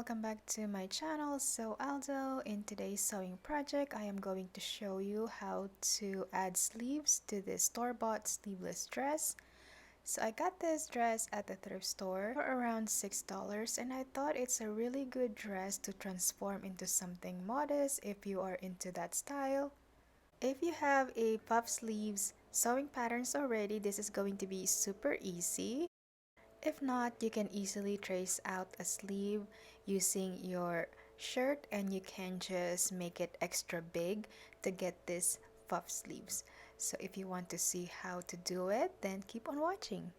welcome back to my channel. So Aldo, in today's sewing project, I am going to show you how to add sleeves to this store-bought sleeveless dress. So I got this dress at the thrift store for around $6, and I thought it's a really good dress to transform into something modest if you are into that style. If you have a puff sleeves sewing patterns already, this is going to be super easy. If not, you can easily trace out a sleeve using your shirt and you can just make it extra big to get this puff sleeves. So if you want to see how to do it, then keep on watching.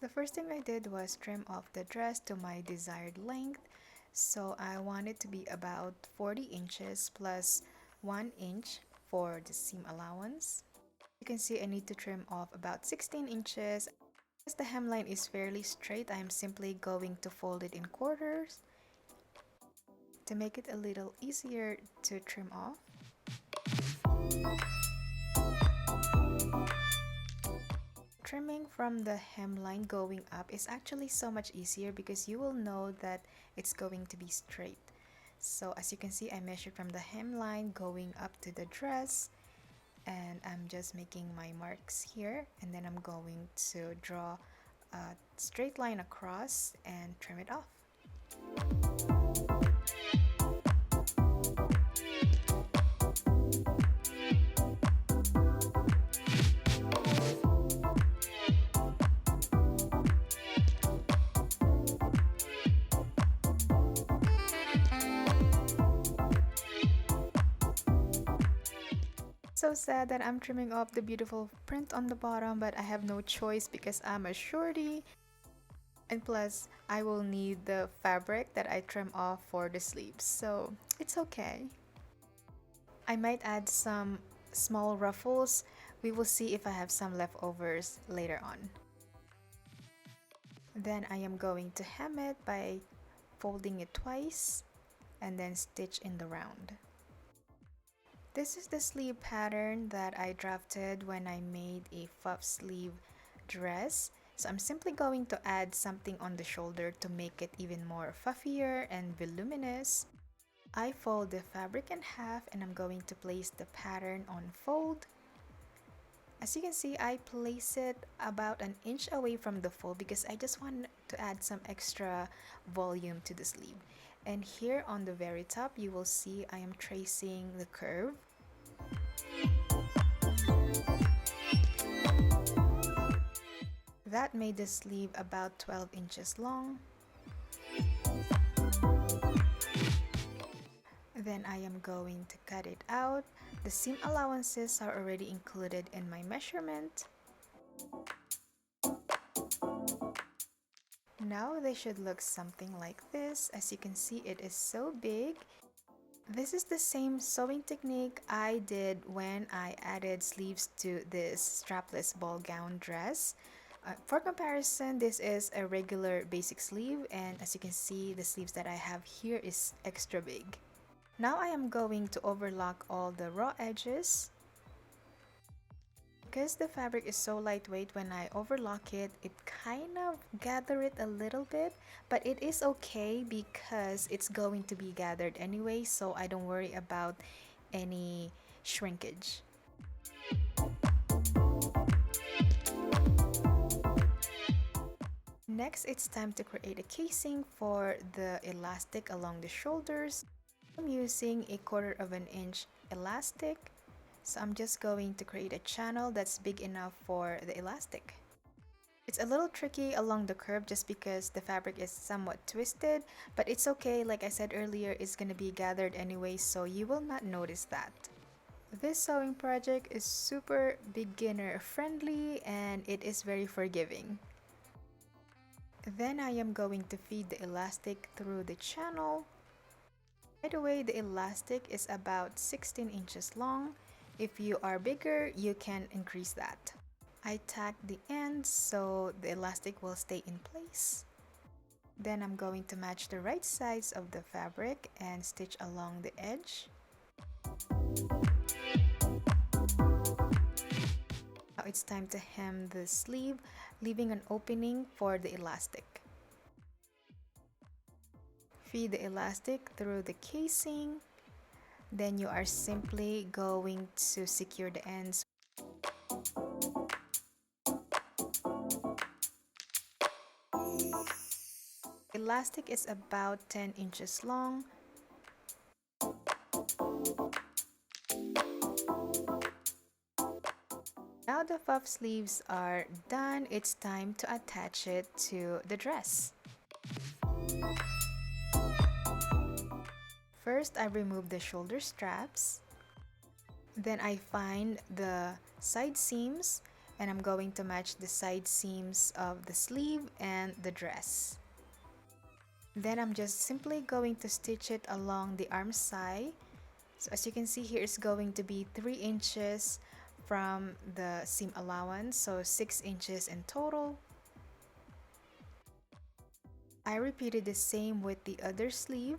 The first thing I did was trim off the dress to my desired length. So I want it to be about 40 inches plus 1 inch for the seam allowance. You can see I need to trim off about 16 inches. As the hemline is fairly straight, I am simply going to fold it in quarters to make it a little easier to trim off. Trimming from the hemline going up is actually so much easier because you will know that it's going to be straight. So as you can see, I measured from the hemline going up to the dress, and I'm just making my marks here, and then I'm going to draw a straight line across and trim it off. So sad that I'm trimming off the beautiful print on the bottom, but I have no choice because I'm a shorty. And plus, I will need the fabric that I trim off for the sleeves, so it's okay. I might add some small ruffles. We will see if I have some leftovers later on. Then I am going to hem it by folding it twice and then stitch in the round. This is the sleeve pattern that I drafted when I made a puff sleeve dress. So I'm simply going to add something on the shoulder to make it even more puffier and voluminous. I fold the fabric in half and I'm going to place the pattern on fold. As you can see, I place it about an inch away from the fold because I just want to add some extra volume to the sleeve. And here on the very top, you will see I am tracing the curve. That made the sleeve about 12 inches long. Then I am going to cut it out. The seam allowances are already included in my measurement. Now they should look something like this. As you can see, it is so big. This is the same sewing technique I did when I added sleeves to this strapless ball gown dress. For comparison, this is a regular basic sleeve, and as you can see, the sleeves that I have here is extra big. Now I am going to overlock all the raw edges. Because the fabric is so lightweight, when I overlock it, it kind of gather it a little bit, but it is okay because it's going to be gathered anyway, so I don't worry about any shrinkage. Next, it's time to create a casing for the elastic along the shoulders. I'm using a 1/4 inch elastic. So I'm just going to create a channel that's big enough for the elastic. It's a little tricky along the curve just because the fabric is somewhat twisted, but it's okay. Like I said earlier, it's going to be gathered anyway, so you will not notice that. This sewing project is super beginner friendly and it is very forgiving. Then I am going to feed the elastic through the channel. By the way, the elastic is about 16 inches long. If you are bigger, you can increase that. I tack the ends so the elastic will stay in place. Then I'm going to match the right sides of the fabric and stitch along the edge. Now it's time to hem the sleeve, leaving an opening for the elastic. Feed the elastic through the casing. Then you are simply going to secure the ends. Elastic is about 10 inches long. Now the puff sleeves are done, it's time to attach it to the dress. First, I remove the shoulder straps. Then I find the side seams and I'm going to match the side seams of the sleeve and the dress. Then I'm just simply going to stitch it along the arm side. So as you can see here, it's going to be 3 inches from the seam allowance, so 6 inches in total. I repeated the same with the other sleeve.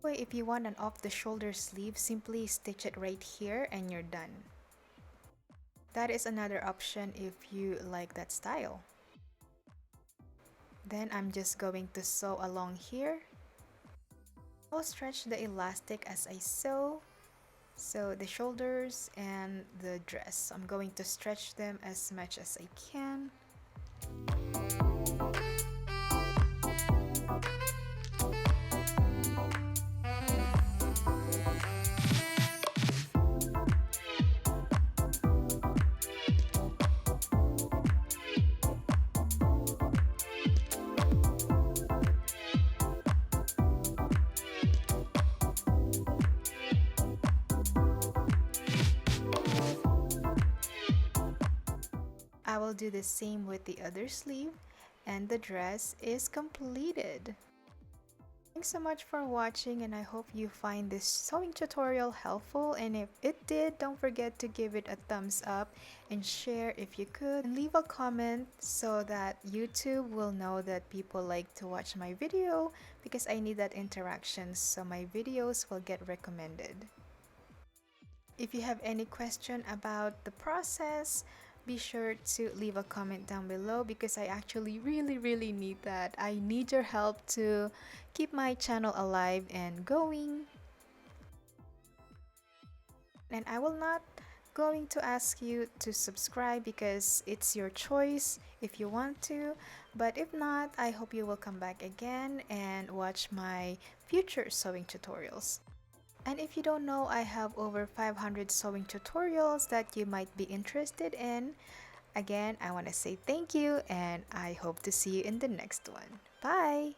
If you want an off-the-shoulder sleeve, simply stitch it right here and you're done. That is another option if you like that style. Then I'm just going to sew along here. I'll stretch the elastic as I sew. So the shoulders and the dress, I'm going to stretch them as much as I can. I will do the same with the other sleeve and the dress is completed. Thanks so much for watching and I hope you find this sewing tutorial helpful, and if it did, don't forget to give it a thumbs up and share if you could, and leave a comment so that YouTube will know that people like to watch my video, because I need that interaction so my videos will get recommended. If you have any question about the process, be sure to leave a comment down below because I actually really need that. I need your help to keep my channel alive and going. And I will not going to ask you to subscribe because it's your choice if you want to, but if not, I hope you will come back again and watch my future sewing tutorials. And if you don't know, I have over 500 sewing tutorials that you might be interested in. Again, I want to say thank you and I hope to see you in the next one. Bye!